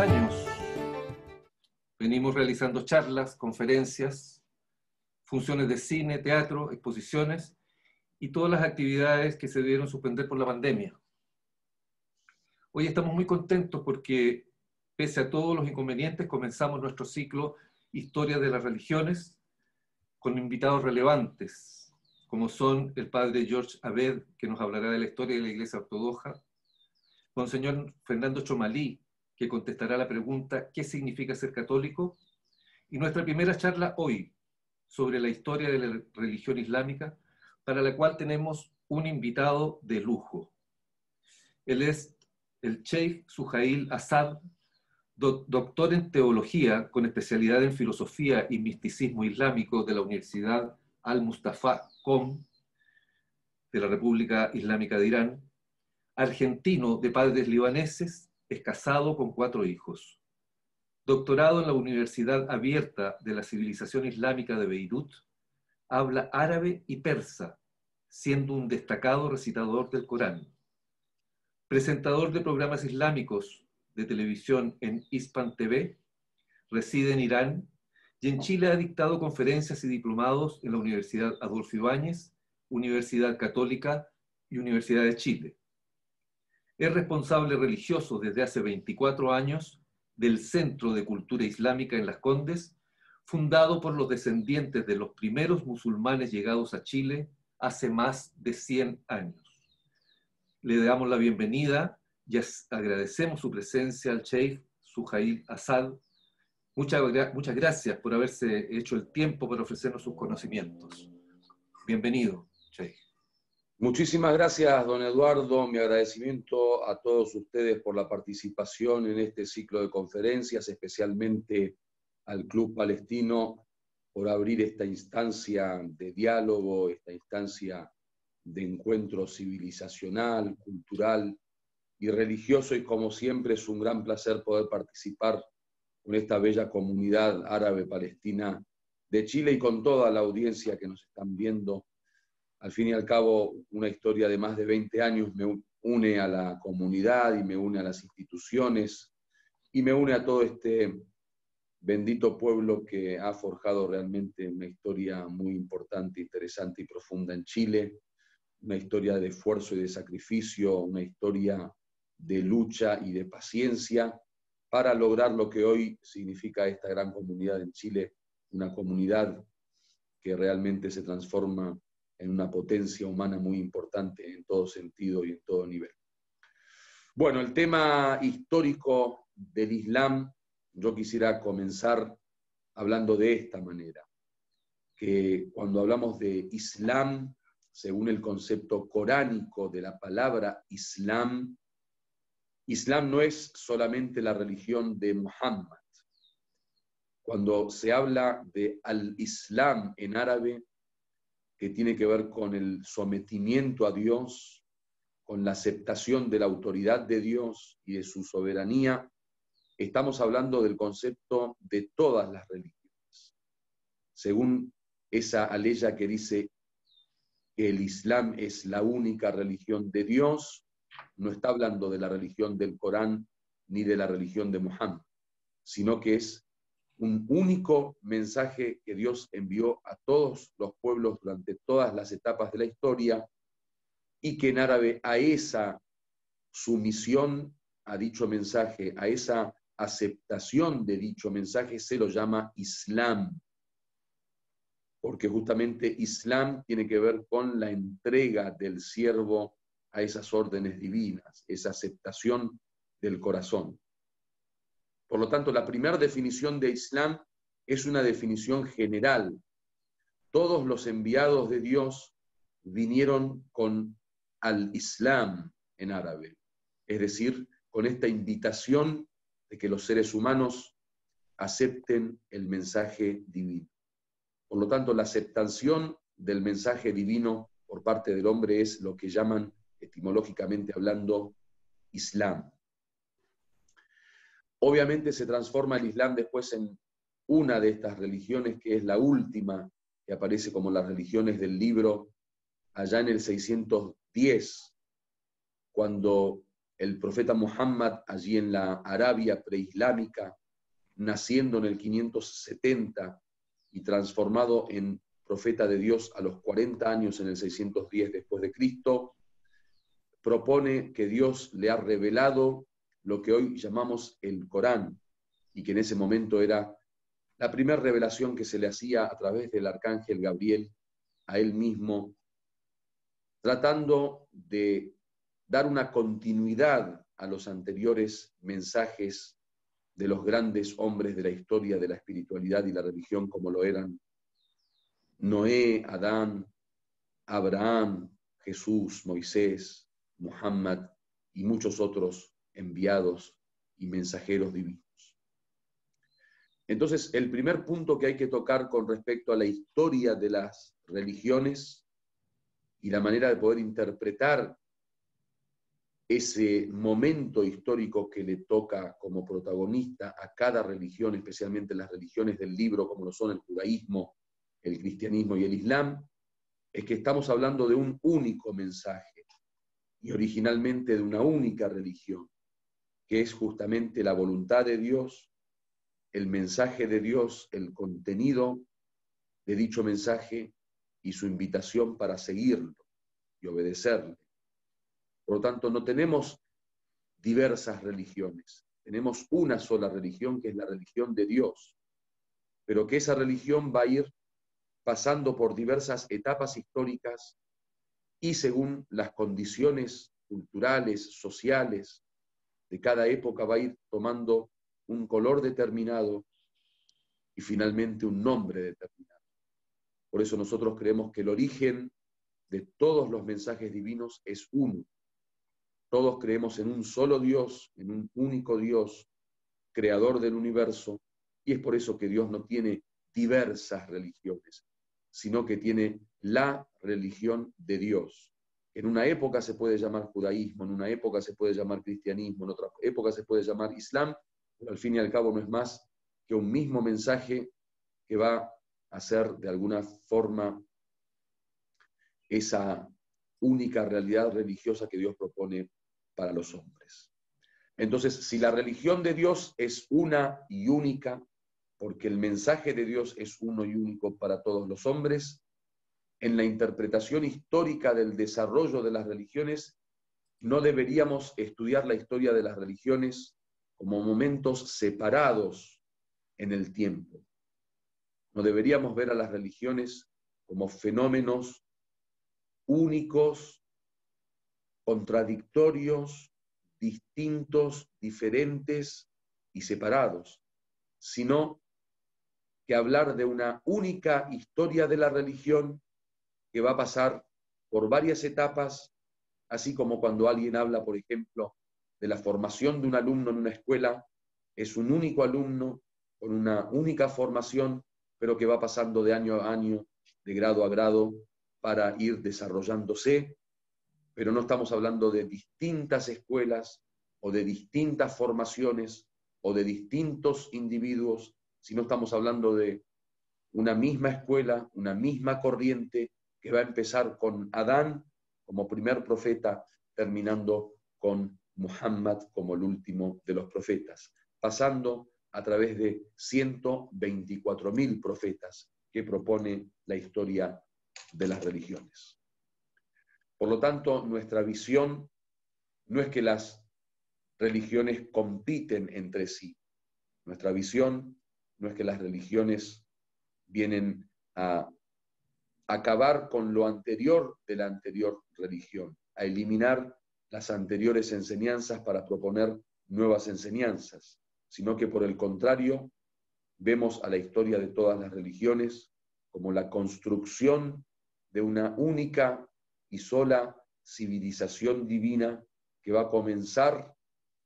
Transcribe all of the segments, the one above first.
años venimos realizando charlas, conferencias, funciones de cine, teatro, exposiciones y todas las actividades que se debieron suspender por la pandemia. Hoy estamos muy contentos porque, pese a todos los inconvenientes, comenzamos nuestro ciclo Historia de las Religiones con invitados relevantes, como son el padre George Abed, que nos hablará de la historia de la Iglesia Ortodoxa, Monseñor Fernando Chomalí, que contestará la pregunta ¿qué significa ser católico? Y nuestra primera charla hoy sobre la historia de la religión islámica, para la cual tenemos un invitado de lujo. Él es el Sheikh Suhail Asad, doctor en teología con especialidad en filosofía y misticismo islámico de la Universidad Al-Mustafa Qom de la República Islámica de Irán, argentino de padres libaneses, es casado con 4 hijos. Doctorado en la Universidad Abierta de la Civilización Islámica de Beirut, habla árabe y persa, siendo un destacado recitador del Corán. Presentador de programas islámicos de televisión en Hispan TV, reside en Irán y en Chile ha dictado conferencias y diplomados en la Universidad Adolfo Ibáñez, Universidad Católica y Universidad de Chile. Es responsable religioso desde hace 24 años del Centro de Cultura Islámica en Las Condes, fundado por los descendientes de los primeros musulmanes llegados a Chile hace más de 100 años. Le damos la bienvenida y agradecemos su presencia al Sheikh Suhail Asad. Muchas gracias por haberse hecho el tiempo para ofrecernos sus conocimientos. Bienvenido, Sheikh. Muchísimas gracias, don Eduardo. Mi agradecimiento a todos ustedes por la participación en este ciclo de conferencias, especialmente al Club Palestino por abrir esta instancia de diálogo, esta instancia de encuentro civilizacional, cultural y religioso, y como siempre es un gran placer poder participar con esta bella comunidad árabe palestina de Chile y con toda la audiencia que nos están viendo. Al fin y al cabo, una historia de más de 20 años me une a la comunidad y me une a las instituciones y me une a todo este bendito pueblo que ha forjado realmente una historia muy importante, interesante y profunda en Chile, una historia de esfuerzo y de sacrificio, una historia de lucha y de paciencia para lograr lo que hoy significa esta gran comunidad en Chile, una comunidad que realmente se transforma en una potencia humana muy importante en todo sentido y en todo nivel. Bueno, el tema histórico del Islam, yo quisiera comenzar hablando de esta manera, que cuando hablamos de Islam, según el concepto coránico de la palabra Islam, Islam no es solamente la religión de Muhammad. Cuando se habla de al-Islam en árabe, que tiene que ver con el sometimiento a Dios, con la aceptación de la autoridad de Dios y de su soberanía, estamos hablando del concepto de todas las religiones. Según esa aleya que dice que el Islam es la única religión de Dios, no está hablando de la religión del Corán ni de la religión de Muhammad, sino que es un único mensaje que Dios envió a todos los pueblos durante todas las etapas de la historia y que en árabe a esa sumisión a dicho mensaje, a esa aceptación de dicho mensaje se lo llama Islam, porque justamente Islam tiene que ver con la entrega del siervo a esas órdenes divinas, esa aceptación del corazón. Por lo tanto, la primera definición de Islam es una definición general. Todos los enviados de Dios vinieron con al-Islam en árabe, es decir, con esta invitación de que los seres humanos acepten el mensaje divino. Por lo tanto, la aceptación del mensaje divino por parte del hombre es lo que llaman, etimológicamente hablando, Islam. Obviamente se transforma el Islam después en una de estas religiones, que es la última, que aparece como las religiones del libro, allá en el 610, cuando el profeta Muhammad allí en la Arabia preislámica, naciendo en el 570 y transformado en profeta de Dios a los 40 años en el 610 después de Cristo, propone que Dios le ha revelado lo que hoy llamamos el Corán, y que en ese momento era la primera revelación que se le hacía a través del arcángel Gabriel a él mismo, tratando de dar una continuidad a los anteriores mensajes de los grandes hombres de la historia de la espiritualidad y la religión, como lo eran Noé, Adán, Abraham, Jesús, Moisés, Muhammad y muchos otros enviados y mensajeros divinos. Entonces, el primer punto que hay que tocar con respecto a la historia de las religiones y la manera de poder interpretar ese momento histórico que le toca como protagonista a cada religión, especialmente las religiones del libro, como lo son el judaísmo, el cristianismo y el islam, es que estamos hablando de un único mensaje y originalmente de una única religión, que es justamente la voluntad de Dios, el mensaje de Dios, el contenido de dicho mensaje y su invitación para seguirlo y obedecerle. Por lo tanto, no tenemos diversas religiones, tenemos una sola religión, que es la religión de Dios, pero que esa religión va a ir pasando por diversas etapas históricas y según las condiciones culturales, sociales de cada época va a ir tomando un color determinado y finalmente un nombre determinado. Por eso nosotros creemos que el origen de todos los mensajes divinos es uno. Todos creemos en un solo Dios, en un único Dios, creador del universo, y es por eso que Dios no tiene diversas religiones, sino que tiene la religión de Dios. En una época se puede llamar judaísmo, en una época se puede llamar cristianismo, en otra época se puede llamar islam, pero al fin y al cabo no es más que un mismo mensaje que va a ser de alguna forma esa única realidad religiosa que Dios propone para los hombres. Entonces, si la religión de Dios es una y única, porque el mensaje de Dios es uno y único para todos los hombres, en la interpretación histórica del desarrollo de las religiones, no deberíamos estudiar la historia de las religiones como momentos separados en el tiempo. No deberíamos ver a las religiones como fenómenos únicos, contradictorios, distintos, diferentes y separados, sino que hablar de una única historia de la religión que va a pasar por varias etapas, así como cuando alguien habla, por ejemplo, de la formación de un alumno en una escuela, es un único alumno con una única formación, pero que va pasando de año a año, de grado a grado, para ir desarrollándose, pero no estamos hablando de distintas escuelas o de distintas formaciones o de distintos individuos, sino estamos hablando de una misma escuela, una misma corriente que va a empezar con Adán como primer profeta, terminando con Muhammad como el último de los profetas, pasando a través de 124.000 profetas que propone la historia de las religiones. Por lo tanto, nuestra visión no es que las religiones compiten entre sí. Nuestra visión no es que las religiones vienen a acabar con lo anterior de la anterior religión, a eliminar las anteriores enseñanzas para proponer nuevas enseñanzas, sino que por el contrario, vemos a la historia de todas las religiones como la construcción de una única y sola civilización divina que va a comenzar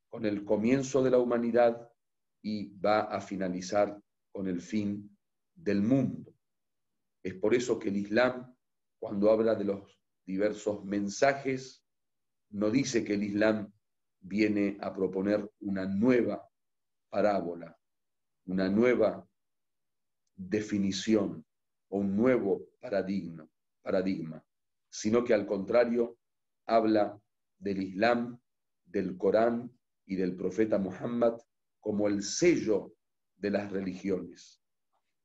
con el comienzo de la humanidad y va a finalizar con el fin del mundo. Es por eso que el Islam, cuando habla de los diversos mensajes, no dice que el Islam viene a proponer una nueva parábola, una nueva definición o un nuevo paradigma, sino que al contrario habla del Islam del Corán y del profeta Muhammad como el sello de las religiones.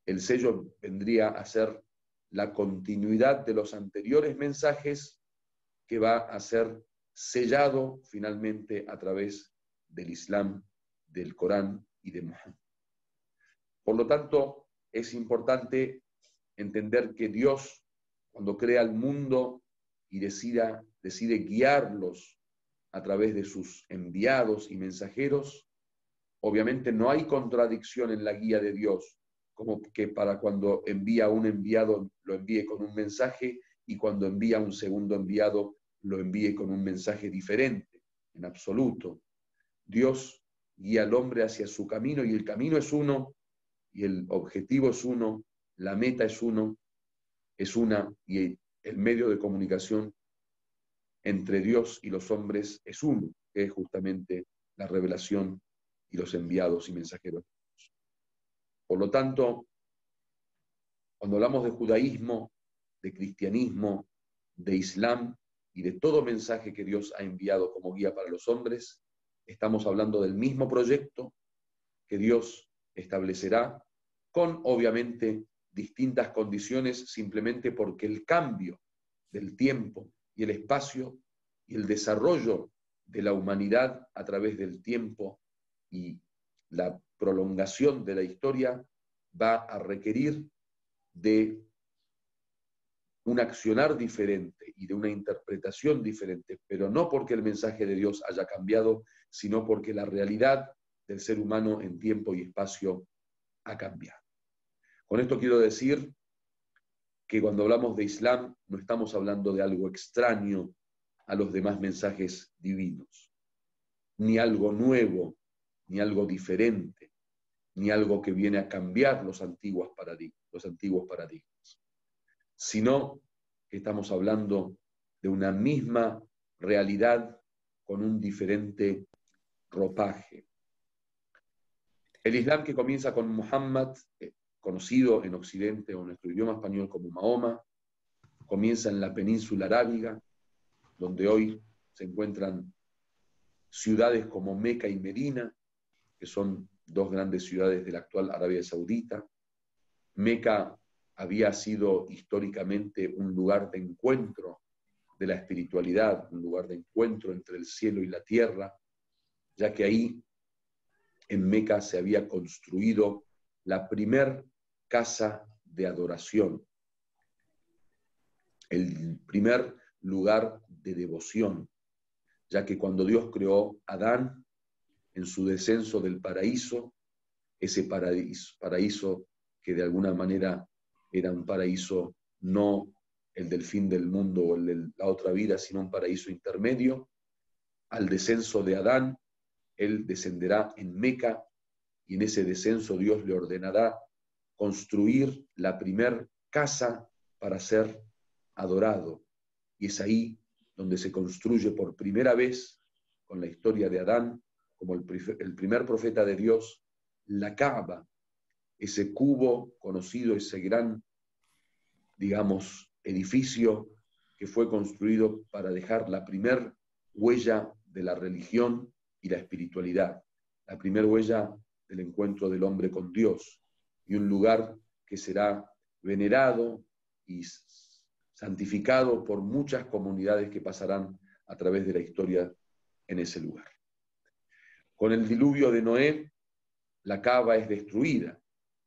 El sello vendría a ser la continuidad de los anteriores mensajes que va a ser sellado finalmente a través del Islam, del Corán y de Muhammad. Por lo tanto, es importante entender que Dios, cuando crea el mundo y decide guiarlos a través de sus enviados y mensajeros, obviamente no hay contradicción en la guía de Dios, como que para cuando envía un enviado lo envíe con un mensaje y cuando envía un segundo enviado lo envíe con un mensaje diferente, en absoluto. Dios guía al hombre hacia su camino y el camino es uno y el objetivo es uno, la meta es uno, es una y el medio de comunicación entre Dios y los hombres es uno, que es justamente la revelación y los enviados y mensajeros. Por lo tanto, cuando hablamos de judaísmo, de cristianismo, de islam y de todo mensaje que Dios ha enviado como guía para los hombres, estamos hablando del mismo proyecto que Dios establecerá con, obviamente, distintas condiciones, simplemente porque el cambio del tiempo y el espacio y el desarrollo de la humanidad a través del tiempo y la prolongación de la historia va a requerir de un accionar diferente y de una interpretación diferente, pero no porque el mensaje de Dios haya cambiado, sino porque la realidad del ser humano en tiempo y espacio ha cambiado. Con esto quiero decir que cuando hablamos de Islam no estamos hablando de algo extraño a los demás mensajes divinos, ni algo nuevo, ni algo diferente, ni algo que viene a cambiar los antiguos paradigmas, sino que estamos hablando de una misma realidad con un diferente ropaje. El Islam que comienza con Muhammad, conocido en Occidente o en nuestro idioma español como Mahoma, comienza en la península arábiga, donde hoy se encuentran ciudades como Meca y Medina, que son dos grandes ciudades de la actual Arabia Saudita. Meca había sido históricamente un lugar de encuentro de la espiritualidad, un lugar de encuentro entre el cielo y la tierra, ya que ahí en Meca se había construido la primer casa de adoración, el primer lugar de devoción, ya que cuando Dios creó a Adán en su descenso del paraíso, ese paraíso que de alguna manera era un paraíso no el del fin del mundo o el de la otra vida, sino un paraíso intermedio, al descenso de Adán, él descenderá en Meca y en ese descenso Dios le ordenará construir la primer casa para ser adorado. Y es ahí donde se construye por primera vez, con la historia de Adán, como el primer profeta de Dios, la Kaaba, ese cubo conocido, ese gran, digamos, edificio que fue construido para dejar la primer huella de la religión y la espiritualidad, la primer huella del encuentro del hombre con Dios, y un lugar que será venerado y santificado por muchas comunidades que pasarán a través de la historia en ese lugar. Con el diluvio de Noé, la Kaaba es destruida,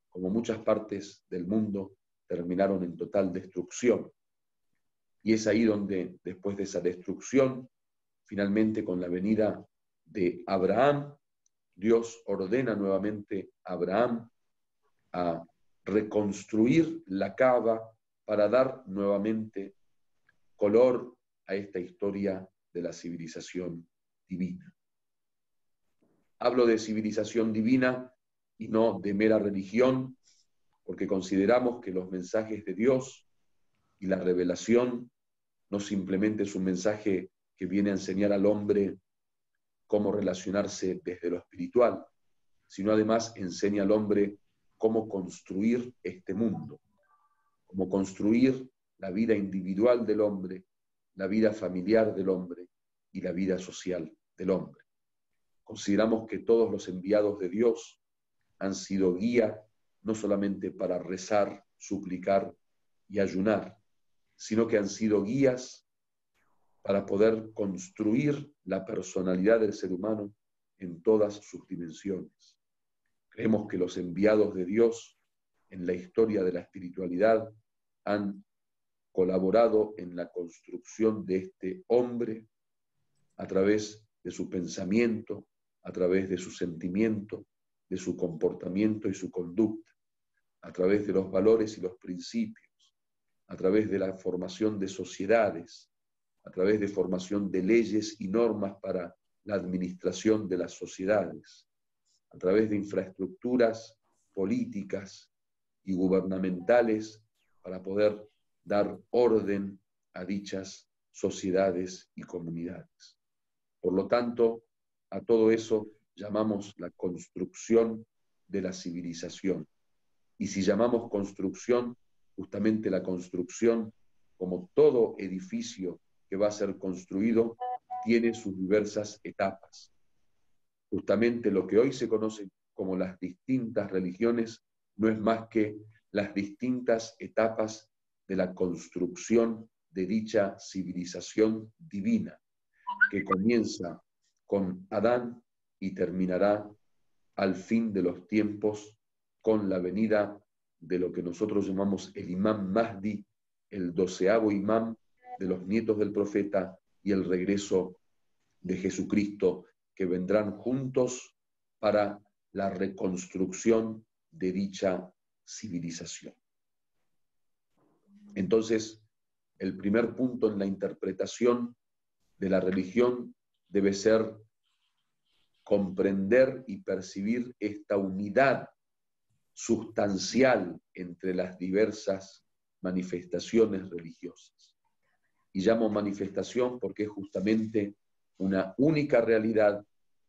como muchas partes del mundo terminaron en total destrucción. Y es ahí donde, después de esa destrucción, finalmente con la venida de Abraham, Dios ordena nuevamente a Abraham a reconstruir la Kaaba para dar nuevamente color a esta historia de la civilización divina. Hablo de civilización divina y no de mera religión, porque consideramos que los mensajes de Dios y la revelación no simplemente es un mensaje que viene a enseñar al hombre cómo relacionarse desde lo espiritual, sino además enseña al hombre cómo construir este mundo, cómo construir la vida individual del hombre, la vida familiar del hombre y la vida social del hombre. Consideramos que todos los enviados de Dios han sido guía no solamente para rezar, suplicar y ayunar, sino que han sido guías para poder construir la personalidad del ser humano en todas sus dimensiones. Creemos que los enviados de Dios en la historia de la espiritualidad han colaborado en la construcción de este hombre a través de su pensamiento, a través de su sentimiento, de su comportamiento y su conducta, a través de los valores y los principios, a través de la formación de sociedades, a través de formación de leyes y normas para la administración de las sociedades, a través de infraestructuras políticas y gubernamentales para poder dar orden a dichas sociedades y comunidades. Por lo tanto, a todo eso llamamos la construcción de la civilización. Y si llamamos construcción, justamente la construcción, como todo edificio que va a ser construido, tiene sus diversas etapas. Justamente lo que hoy se conoce como las distintas religiones no es más que las distintas etapas de la construcción de dicha civilización divina, que comienza con Adán y terminará al fin de los tiempos con la venida de lo que nosotros llamamos el Imam Mahdi, el 12º imam de los nietos del profeta, y el regreso de Jesucristo, que vendrán juntos para la reconstrucción de dicha civilización. Entonces, el primer punto en la interpretación de la religión debe ser comprender y percibir esta unidad sustancial entre las diversas manifestaciones religiosas. Y llamo manifestación porque es justamente una única realidad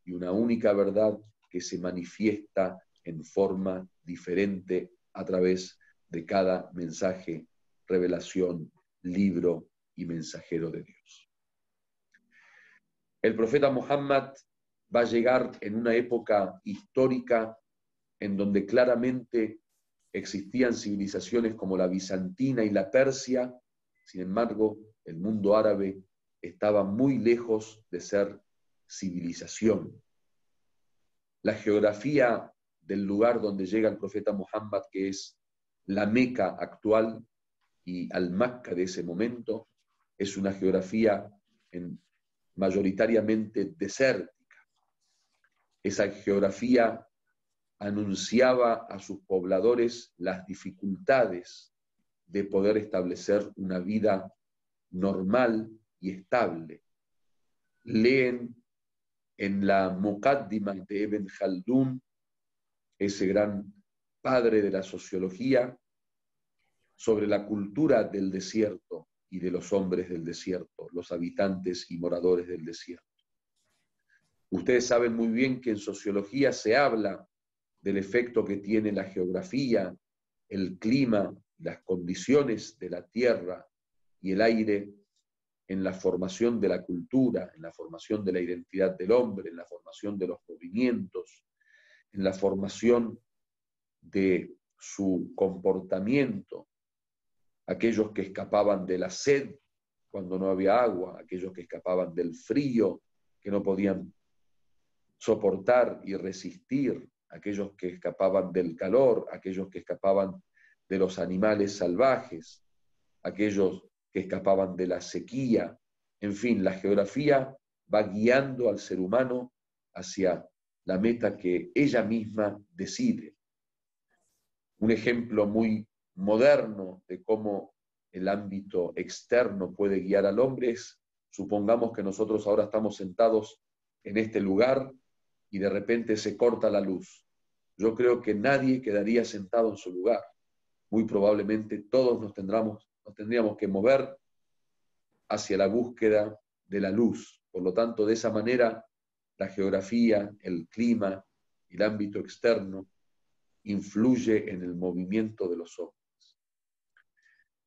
y una única verdad que se manifiesta en forma diferente a través de cada mensaje, revelación, libro y mensajero de Dios. El profeta Muhammad va a llegar en una época histórica en donde claramente existían civilizaciones como la bizantina y la persia. Sin embargo, el mundo árabe estaba muy lejos de ser civilización. La geografía del lugar donde llega el profeta Muhammad, que es la Meca actual y Al-Makka de ese momento, es una geografía mayoritariamente desértica. Esa geografía anunciaba a sus pobladores las dificultades de poder establecer una vida normal y estable. Leen en la Muqaddimah de Ibn Khaldun, ese gran padre de la sociología, sobre la cultura del desierto y de los hombres del desierto, los habitantes y moradores del desierto. Ustedes saben muy bien que en sociología se habla del efecto que tiene la geografía, el clima, las condiciones de la tierra y el aire en la formación de la cultura, en la formación de la identidad del hombre, en la formación de los movimientos, en la formación de su comportamiento. Aquellos que escapaban de la sed cuando no había agua, aquellos que escapaban del frío, que no podían soportar y resistir, aquellos que escapaban del calor, aquellos que escapaban de los animales salvajes, aquellos que escapaban de la sequía. En fin, la geografía va guiando al ser humano hacia la meta que ella misma decide. Un ejemplo muy moderno de cómo el ámbito externo puede guiar al hombre es, supongamos que nosotros ahora estamos sentados en este lugar y de repente se corta la luz. Yo creo que nadie quedaría sentado en su lugar. Muy probablemente todos nos tendríamos que mover hacia la búsqueda de la luz. Por lo tanto, de esa manera, la geografía, el clima y el ámbito externo influye en el movimiento de los hombres.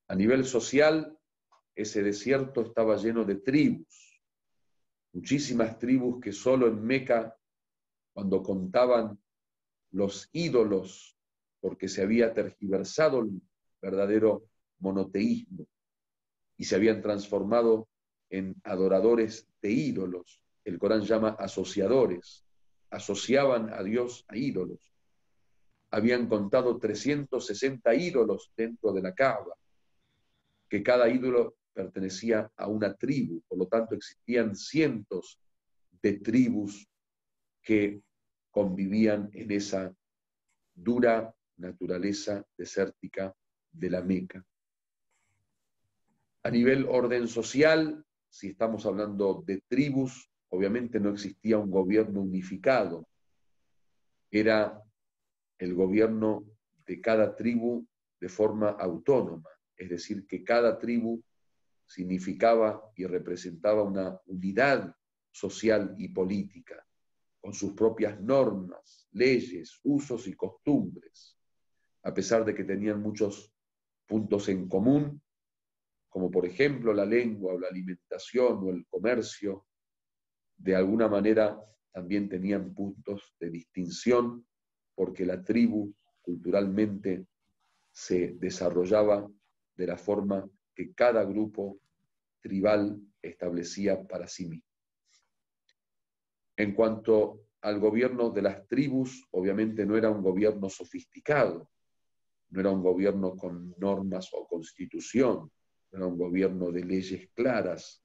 A nivel social, ese desierto estaba lleno de tribus. muchísimas tribus que solo en Meca, cuando contaban los ídolos, porque se había tergiversado el verdadero monoteísmo y se habían transformado en adoradores de ídolos. El Corán llama asociadores, asociaban a Dios a ídolos. Habían contado 360 ídolos dentro de la Kaaba, que cada ídolo pertenecía a una tribu, por lo tanto existían cientos de tribus que convivían en esa dura naturaleza desértica de la Meca. A nivel orden social, si estamos hablando de tribus, obviamente no existía un gobierno unificado. Era el gobierno de cada tribu de forma autónoma, es decir, que cada tribu significaba y representaba una unidad social y política, con sus propias normas, leyes, usos y costumbres, a pesar de que tenían muchos puntos en común, como por ejemplo la lengua o la alimentación o el comercio, de alguna manera también tenían puntos de distinción, porque la tribu culturalmente se desarrollaba de la forma que cada grupo tribal establecía para sí mismo. En cuanto al gobierno de las tribus, obviamente no era un gobierno sofisticado, no era un gobierno con normas o constitución, no era un gobierno de leyes claras,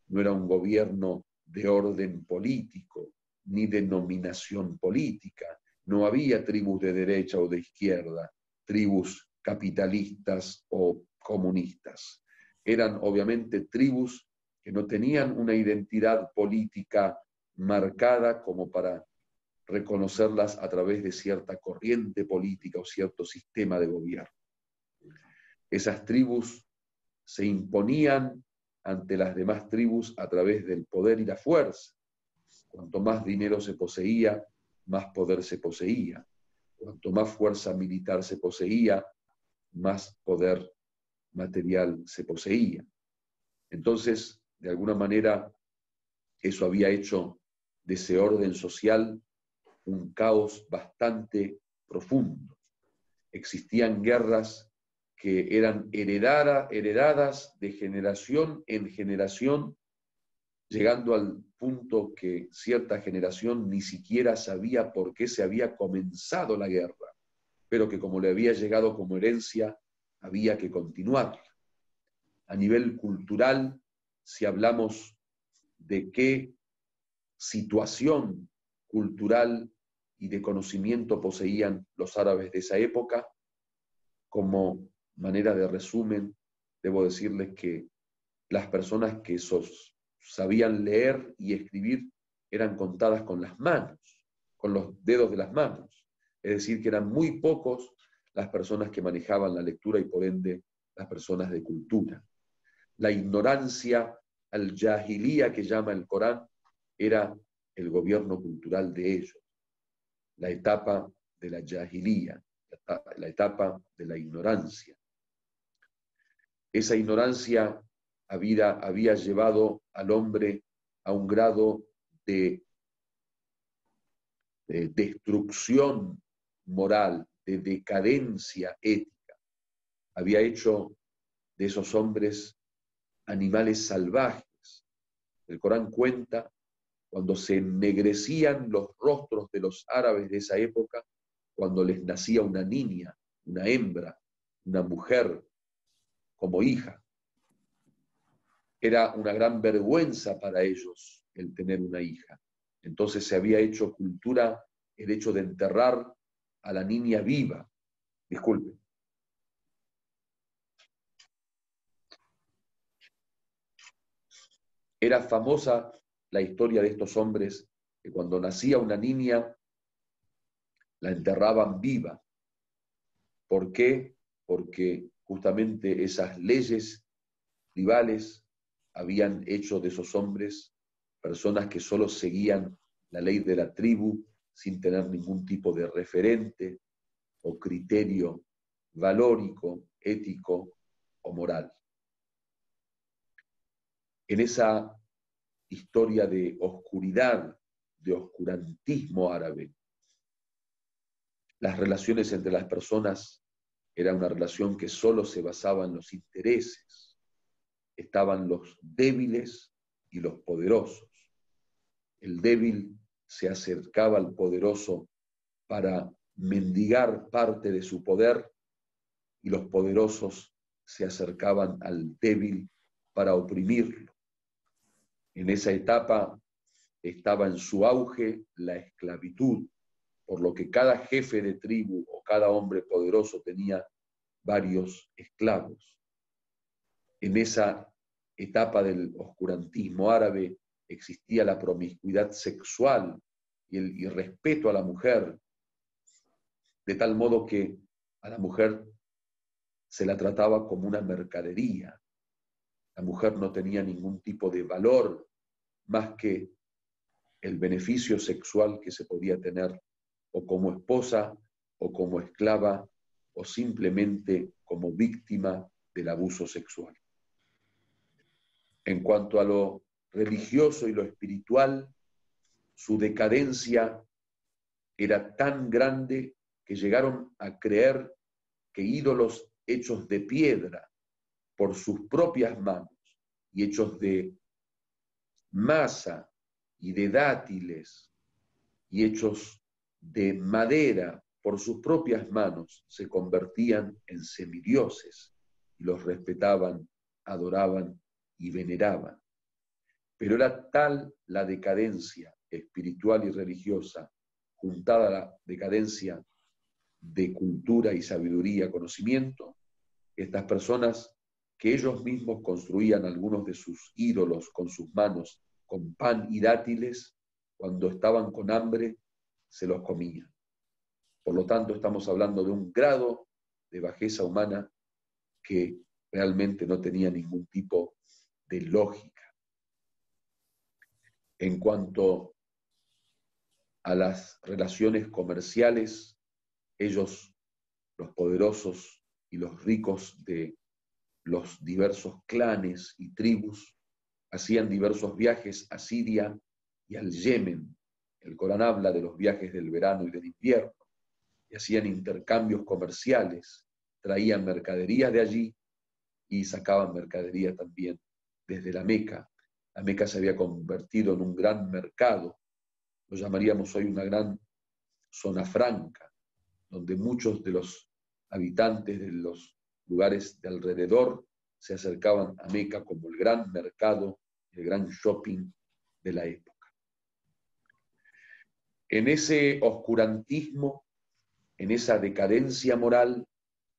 no era un gobierno de orden político, ni de nominación política. No había tribus de derecha o de izquierda, tribus capitalistas o comunistas. Eran obviamente tribus que no tenían una identidad política marcada como para reconocerlas a través de cierta corriente política o cierto sistema de gobierno. Esas tribus se imponían ante las demás tribus a través del poder y la fuerza. Cuanto más dinero se poseía, más poder se poseía. Cuanto más fuerza militar se poseía, más poder material se poseía. Entonces, de alguna manera, eso había hecho de ese orden social un caos bastante profundo. Existían guerras que eran heredadas de generación en generación, llegando al punto que cierta generación ni siquiera sabía por qué se había comenzado la guerra, pero que como le había llegado como herencia, había que continuarla. A nivel cultural, si hablamos de qué situación cultural y de conocimiento poseían los árabes de esa época, como manera de resumen, debo decirles que las personas que sabían leer y escribir eran contadas con las manos, con los dedos de las manos. Es decir, que eran muy pocos las personas que manejaban la lectura y por ende las personas de cultura. La ignorancia, al-jahilía que llama el Corán, era el gobierno cultural de ellos, la etapa de la jahilía, la etapa de la ignorancia. Esa ignorancia había llevado al hombre a un grado de destrucción moral, de decadencia ética. Había hecho de esos hombres animales salvajes. El Corán cuenta cuando se ennegrecían los rostros de los árabes de esa época, cuando les nacía una niña, una hembra, una mujer como hija. Era una gran vergüenza para ellos el tener una hija. Entonces se había hecho cultura el hecho de enterrar a la niña viva. Disculpe. Era famosa la historia de estos hombres que cuando nacía una niña la enterraban viva. ¿Por qué? Porque justamente esas leyes tribales habían hecho de esos hombres personas que solo seguían la ley de la tribu sin tener ningún tipo de referente o criterio valórico, ético o moral. En esa historia de oscuridad, de oscurantismo árabe. Las relaciones entre las personas era una relación que solo se basaba en los intereses. Estaban los débiles y los poderosos. El débil se acercaba al poderoso para mendigar parte de su poder y los poderosos se acercaban al débil para oprimirlo. En esa etapa estaba en su auge la esclavitud, por lo que cada jefe de tribu o cada hombre poderoso tenía varios esclavos. En esa etapa del oscurantismo árabe existía la promiscuidad sexual y el irrespeto a la mujer, de tal modo que a la mujer se la trataba como una mercadería. La mujer no tenía ningún tipo de valor más que el beneficio sexual que se podía tener o como esposa o como esclava o simplemente como víctima del abuso sexual. En cuanto a lo religioso y lo espiritual, su decadencia era tan grande que llegaron a creer que ídolos hechos de piedra por sus propias manos y hechos de masa y de dátiles y hechos de madera por sus propias manos se convertían en semidioses y los respetaban, adoraban y veneraban. Pero era tal la decadencia espiritual y religiosa, juntada a la decadencia de cultura y sabiduría, conocimiento, estas personas que ellos mismos construían algunos de sus ídolos con sus manos, con pan y dátiles, cuando estaban con hambre, se los comían. Por lo tanto, estamos hablando de un grado de bajeza humana que realmente no tenía ningún tipo de lógica. En cuanto a las relaciones comerciales, ellos, los poderosos y los ricos de los diversos clanes y tribus, hacían diversos viajes a Siria y al Yemen. El Corán habla de los viajes del verano y del invierno, y hacían intercambios comerciales, traían mercadería de allí y sacaban mercadería también desde la Meca. La Meca se había convertido en un gran mercado, lo llamaríamos hoy una gran zona franca, donde muchos de los habitantes de los lugares de alrededor se acercaban a Meca como el gran mercado, el gran shopping de la época. En ese oscurantismo, en esa decadencia moral,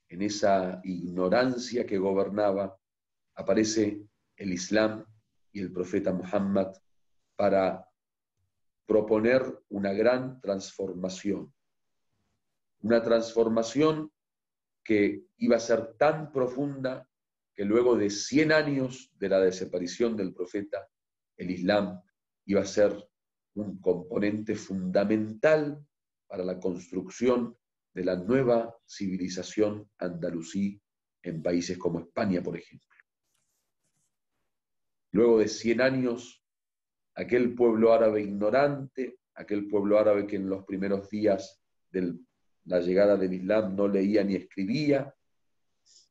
en esa ignorancia que gobernaba, aparece el Islam y el profeta Muhammad para proponer una gran transformación. Una transformación que iba a ser tan profunda que luego de 100 años de la desaparición del profeta, el Islam iba a ser un componente fundamental para la construcción de la nueva civilización andalusí en países como España, por ejemplo. Luego de 100 años, aquel pueblo árabe ignorante, aquel pueblo árabe que en los primeros días de la llegada del Islam no leía ni escribía,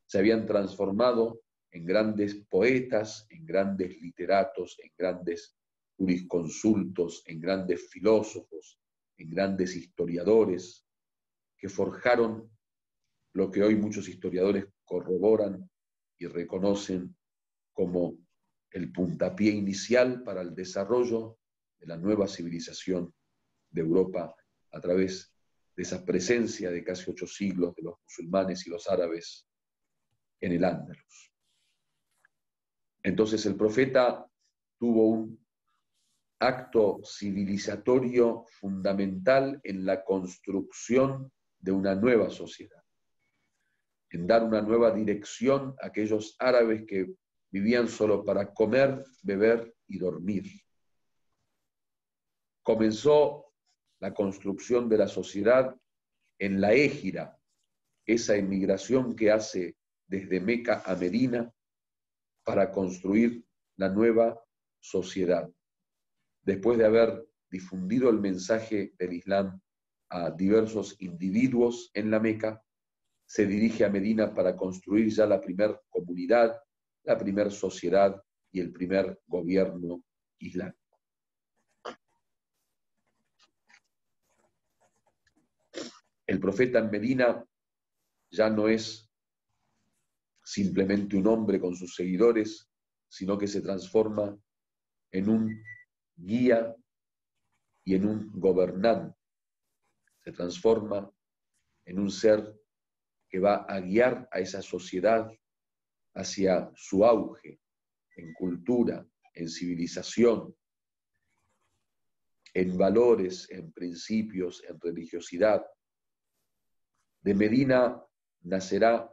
se habían transformado en grandes poetas, en grandes literatos, en grandes jurisconsultos, en grandes filósofos, en grandes historiadores, que forjaron lo que hoy muchos historiadores corroboran y reconocen como el puntapié inicial para el desarrollo de la nueva civilización de Europa a través de esa presencia de casi 8 siglos de los musulmanes y los árabes en el Andalus. Entonces el profeta tuvo un acto civilizatorio fundamental en la construcción de una nueva sociedad, en dar una nueva dirección a aquellos árabes que vivían solo para comer, beber y dormir. Comenzó la construcción de la sociedad en la Égira, esa emigración que hace desde Meca a Medina para construir la nueva sociedad. después de haber difundido el mensaje del Islam a diversos individuos en la Meca, se dirige a Medina para construir ya la primer comunidad, la primer sociedad y el primer gobierno islámico. El profeta en Medina ya no es simplemente un hombre con sus seguidores, sino que se transforma en un guía y en un gobernante. Se transforma en un ser que va a guiar a esa sociedad hacia su auge en cultura, en civilización, en valores, en principios, en religiosidad. De Medina nacerá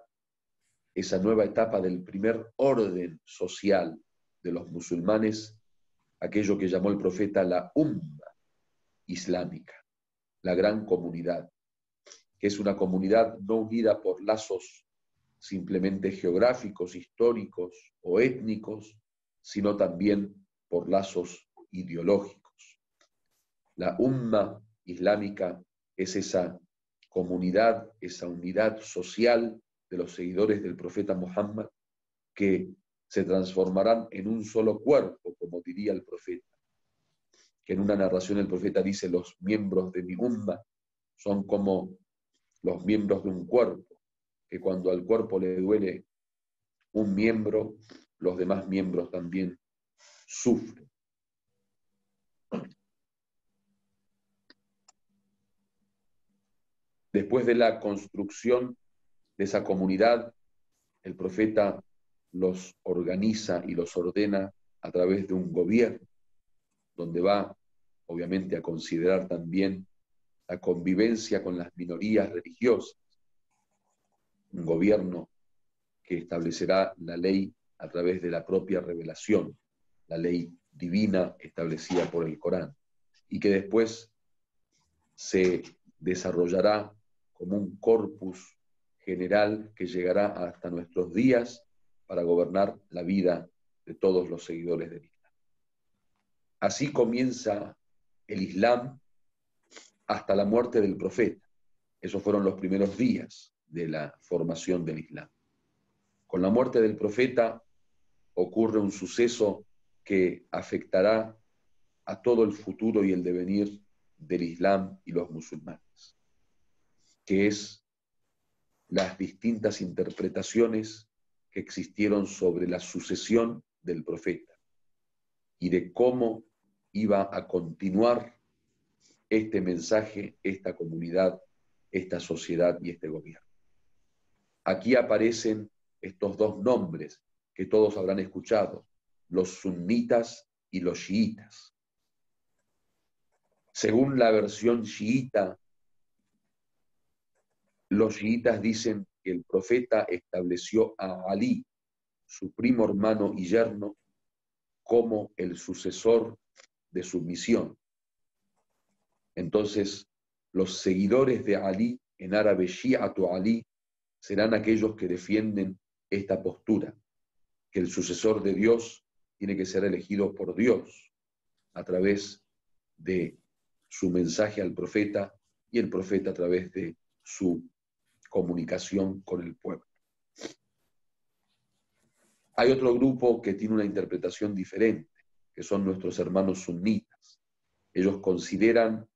esa nueva etapa del primer orden social de los musulmanes, aquello que llamó el profeta la umma islámica, la gran comunidad, que es una comunidad no unida por lazos simplemente geográficos, históricos o étnicos, sino también por lazos ideológicos. La umma islámica es esa comunidad, esa unidad social de los seguidores del profeta Muhammad que se transformarán en un solo cuerpo, como diría el profeta. Que en una narración el profeta dice: los miembros de mi umma son como los miembros de un cuerpo, que cuando al cuerpo le duele un miembro, los demás miembros también sufren. Después de la construcción de esa comunidad, el profeta los organiza y los ordena a través de un gobierno, donde va, obviamente, a considerar también la convivencia con las minorías religiosas. Un gobierno que establecerá la ley a través de la propia revelación, la ley divina establecida por el Corán, y que después se desarrollará como un corpus general que llegará hasta nuestros días para gobernar la vida de todos los seguidores del Islam. Así comienza el Islam hasta la muerte del profeta. Esos fueron los primeros días de la formación del Islam. Con la muerte del profeta ocurre un suceso que afectará a todo el futuro y el devenir del Islam y los musulmanes, que es las distintas interpretaciones que existieron sobre la sucesión del profeta y de cómo iba a continuar este mensaje, esta comunidad, esta sociedad y este gobierno. Aquí aparecen estos dos nombres que todos habrán escuchado, los sunitas y los chiitas. Según la versión chiita, los chiitas dicen que el profeta estableció a Ali, su primo hermano y yerno, como el sucesor de su misión. Entonces, los seguidores de Ali, en árabe Shi'atu Ali, serán aquellos que defienden esta postura, que el sucesor de Dios tiene que ser elegido por Dios a través de su mensaje al profeta y el profeta a través de su comunicación con el pueblo. Hay otro grupo que tiene una interpretación diferente, que son nuestros hermanos sunitas. Ellos consideran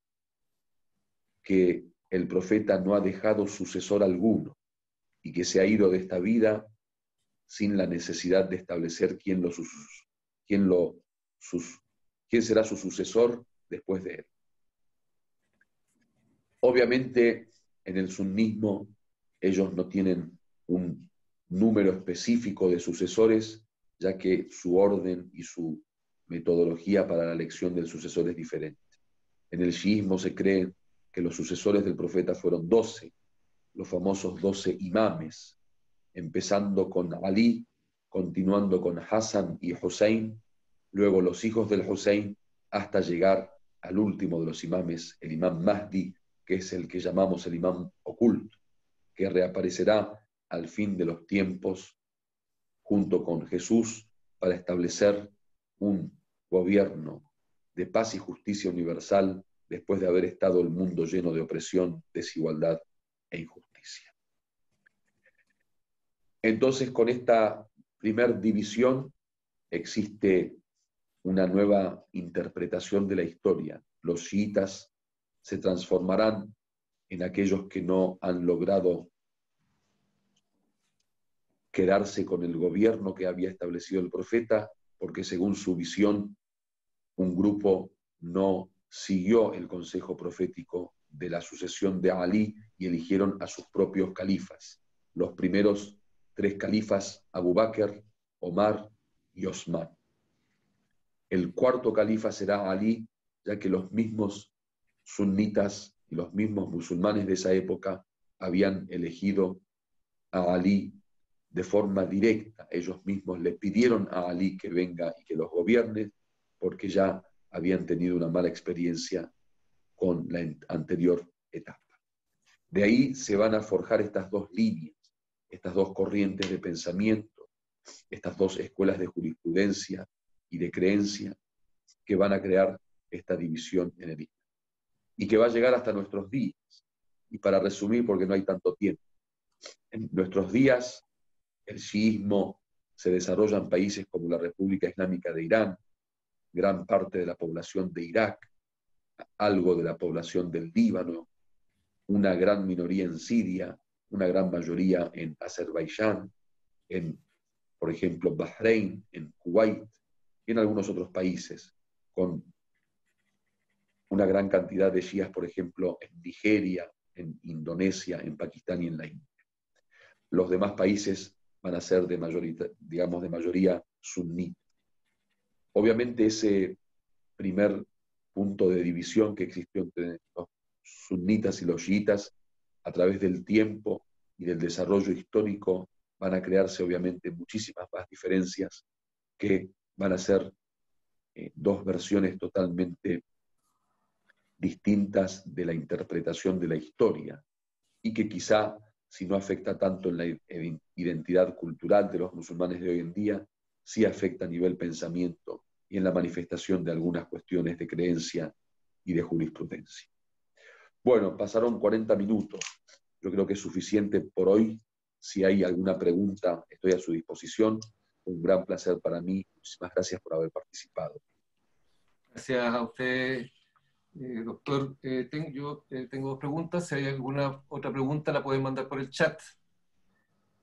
que el profeta no ha dejado sucesor alguno y que se ha ido de esta vida sin la necesidad de establecer quién será su sucesor después de él. Obviamente, en el sunnismo, ellos no tienen un número específico de sucesores, ya que su orden y su metodología para la elección del sucesor es diferente. En el chiismo se cree que los sucesores del profeta fueron 12, los famosos 12 imames, empezando con Ali, continuando con Hassan y Hussein, luego los hijos del Hussein, hasta llegar al último de los imames, el imam Mahdi, que es el que llamamos el imam oculto, que reaparecerá al fin de los tiempos junto con Jesús para establecer un gobierno de paz y justicia universal después de haber estado el mundo lleno de opresión, desigualdad e injusticia. Entonces, con esta primer división existe una nueva interpretación de la historia. Los chiitas se transformarán en aquellos que no han logrado quedarse con el gobierno que había establecido el profeta, porque según su visión, un grupo no siguió el consejo profético de la sucesión de Ali y eligieron a sus propios califas. Los primeros 3 califas, Abu Bakr, Omar y Osman. El 4º califa será Ali, ya que los mismos sunitas y los mismos musulmanes de esa época habían elegido a Ali de forma directa. Ellos mismos le pidieron a Ali que venga y que los gobierne, porque ya habían tenido una mala experiencia con la anterior etapa. De ahí se van a forjar estas 2 líneas, estas 2 corrientes de pensamiento, estas 2 escuelas de jurisprudencia y de creencia que van a crear esta división en el Islam. Y que va a llegar hasta nuestros días. Y para resumir, porque no hay tanto tiempo, en nuestros días el chiismo se desarrolla en países como la República Islámica de Irán, gran parte de la población de Irak, algo de la población del Líbano, una gran minoría en Siria, una gran mayoría en Azerbaiyán, en, por ejemplo, Bahrein, en Kuwait y en algunos otros países, con una gran cantidad de chiíes, por ejemplo, en Nigeria, en Indonesia, en Pakistán y en la India. Los demás países van a ser de mayoría sunita. Obviamente ese primer punto de división que existió entre los sunitas y los chiitas, a través del tiempo y del desarrollo histórico, van a crearse obviamente muchísimas más diferencias que van a ser 2 versiones totalmente distintas de la interpretación de la historia, y que quizá, si no afecta tanto en la identidad cultural de los musulmanes de hoy en día, sí afecta a nivel pensamiento y en la manifestación de algunas cuestiones de creencia y de jurisprudencia. Bueno, pasaron 40 minutos. Yo creo que es suficiente por hoy. Si hay alguna pregunta, estoy a su disposición. Un gran placer para mí. Muchísimas gracias por haber participado. Gracias a usted, doctor. Yo tengo 2 preguntas. Si hay alguna otra pregunta, la pueden mandar por el chat.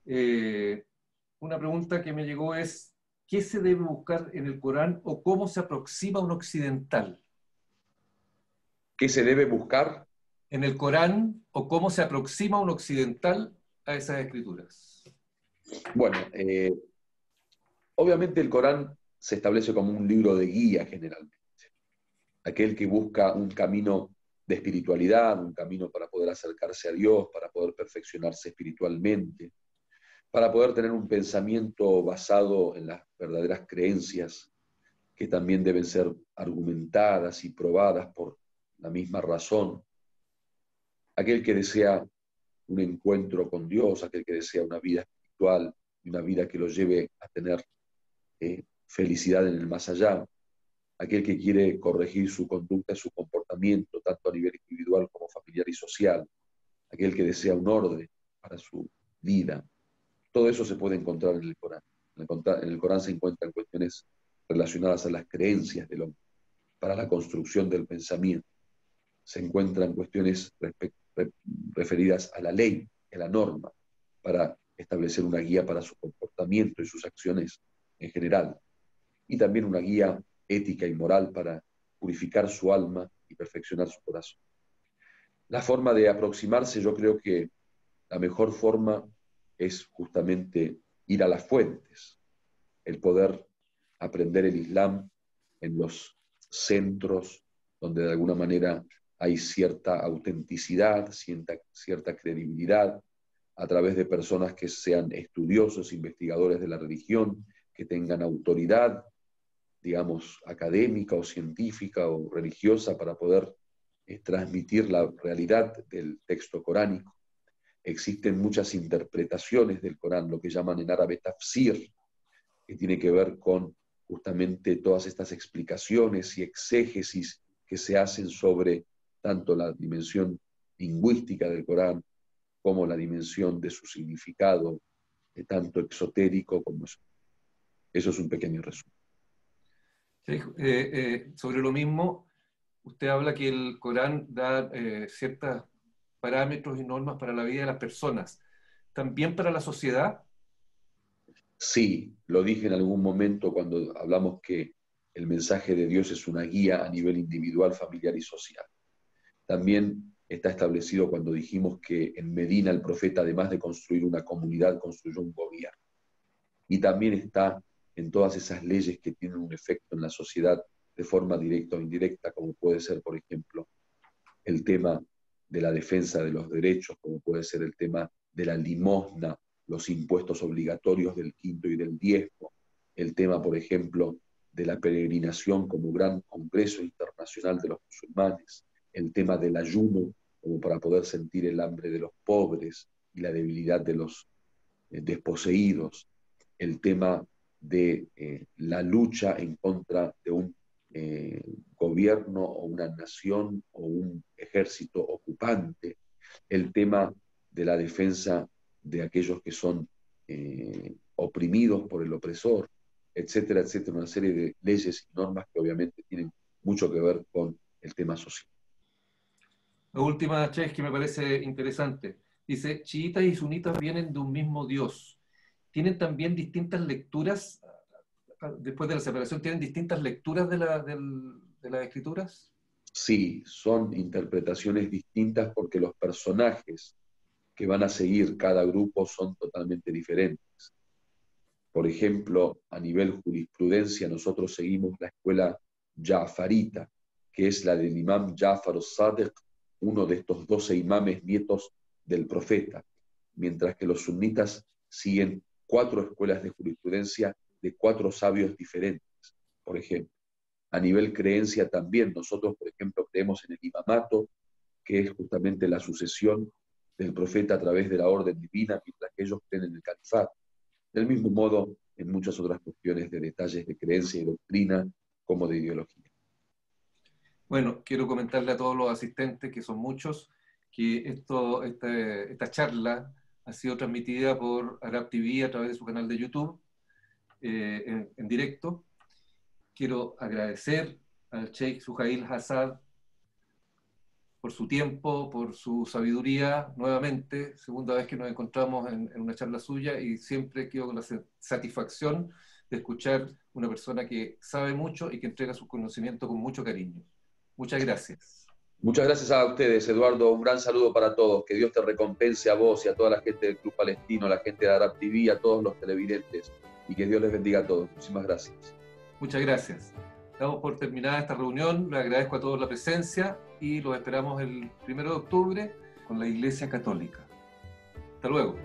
Una pregunta que me llegó es: ¿qué se debe buscar en el Corán o cómo se aproxima un occidental? ¿Qué se debe buscar en el Corán o cómo se aproxima un occidental a esas escrituras? Bueno, obviamente el Corán se establece como un libro de guía generalmente. Aquel que busca un camino de espiritualidad, un camino para poder acercarse a Dios, para poder perfeccionarse espiritualmente, para poder tener un pensamiento basado en las verdaderas creencias que también deben ser argumentadas y probadas por la misma razón. Aquel que desea un encuentro con Dios, aquel que desea una vida espiritual y una vida que lo lleve a tener felicidad en el más allá, aquel que quiere corregir su conducta, su comportamiento, tanto a nivel individual como familiar y social, aquel que desea un orden para su vida. Todo eso se puede encontrar en el Corán. En el Corán se encuentran cuestiones relacionadas a las creencias del hombre, para la construcción del pensamiento. Se encuentran cuestiones referidas a la ley, a la norma, para establecer una guía para su comportamiento y sus acciones en general. Y también una guía ética y moral para purificar su alma y perfeccionar su corazón. La forma de aproximarse, yo creo que la mejor forma es justamente ir a las fuentes, el poder aprender el Islam en los centros donde de alguna manera hay cierta autenticidad, cierta credibilidad, a través de personas que sean estudiosos, investigadores de la religión, que tengan autoridad, digamos, académica o científica o religiosa para poder transmitir la realidad del texto coránico. Existen muchas interpretaciones del Corán, lo que llaman en árabe tafsir, que tiene que ver con justamente todas estas explicaciones y exégesis que se hacen sobre tanto la dimensión lingüística del Corán como la dimensión de su significado, tanto exotérico como eso. Eso es un pequeño resumen. Sí, sobre lo mismo, usted habla que el Corán da ciertos parámetros y normas para la vida de las personas. ¿También para la sociedad? Sí, lo dije en algún momento cuando hablamos que el mensaje de Dios es una guía a nivel individual, familiar y social. También está establecido cuando dijimos que en Medina el profeta, además de construir una comunidad, construyó un gobierno. Y también está en todas esas leyes que tienen un efecto en la sociedad de forma directa o indirecta, como puede ser, por ejemplo, el tema de la defensa de los derechos, como puede ser el tema de la limosna, los impuestos obligatorios del quinto y del diezmo, el tema, por ejemplo, de la peregrinación como gran congreso internacional de los musulmanes, el tema del ayuno, como para poder sentir el hambre de los pobres y la debilidad de los desposeídos, el tema de la lucha en contra de un gobierno o una nación o un ejército ocupante, el tema de la defensa de aquellos que son oprimidos por el opresor, etcétera, etcétera, una serie de leyes y normas que obviamente tienen mucho que ver con el tema social. La última, Che, que me parece interesante. Dice, chiitas y sunitas vienen de un mismo Dios. ¿Tienen también distintas lecturas, después de la separación, tienen distintas lecturas de las escrituras? Sí, son interpretaciones distintas porque los personajes que van a seguir cada grupo son totalmente diferentes. Por ejemplo, a nivel jurisprudencia, nosotros seguimos la escuela Ja'farita, que es la del imam Ja'far al-Sadiq, uno de estos 12 imames nietos del profeta, mientras que los sunnitas siguen 4 escuelas de jurisprudencia de 4 sabios diferentes, por ejemplo. A nivel creencia también, nosotros, por ejemplo, creemos en el imamato, que es justamente la sucesión del profeta a través de la orden divina, mientras que ellos creen en el califato. Del mismo modo, en muchas otras cuestiones de detalles de creencia y doctrina, como de ideología. Bueno, quiero comentarle a todos los asistentes, que son muchos, que esta charla ha sido transmitida por Arab TV a través de su canal de YouTube, en directo. Quiero agradecer al Sheikh Suhail Hassad por su tiempo, por su sabiduría, nuevamente, segunda vez que nos encontramos en una charla suya, y siempre quedo con la satisfacción de escuchar una persona que sabe mucho y que entrega su conocimiento con mucho cariño. Muchas gracias. Muchas gracias a ustedes, Eduardo. Un gran saludo para todos. Que Dios te recompense a vos y a toda la gente del Club Palestino, a la gente de Arab TV, a todos los televidentes. Y que Dios les bendiga a todos. Muchísimas gracias. Muchas gracias. Damos por terminada esta reunión. Les agradezco a todos la presencia y los esperamos el 1 de octubre con la Iglesia Católica. Hasta luego.